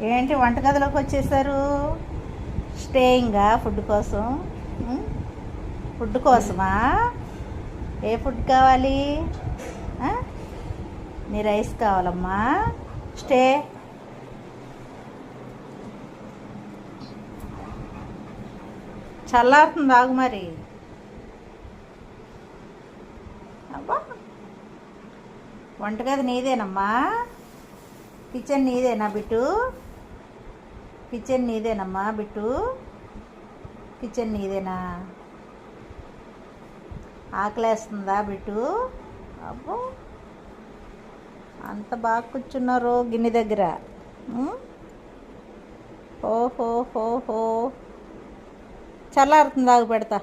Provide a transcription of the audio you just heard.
ఏంటి వంటగదిలోకి వచ్చేసారు? స్టేయింగా ఫుడ్ కోసం? ఫుడ్ కోసమా? ఏ ఫుడ్ కావాలి? నీ రైస్ కావాలమ్మా. స్టే. చల్లారుతుంది, ఆగు మరి. అబ్బా, వంటగది నీదేనమ్మా. కిచెన్ నీదేనా బిట్టు? కిచెన్ నీదేనమ్మా బిట్టు? కిచెన్ నీదేనా? ఆకలేస్తుందా బిట్టు? అబ్బో, అంత బాగా కూర్చున్నారు గిన్నె దగ్గర. ఓహో హో హో, చల్లారుతుంది, ఆగు పెడతా.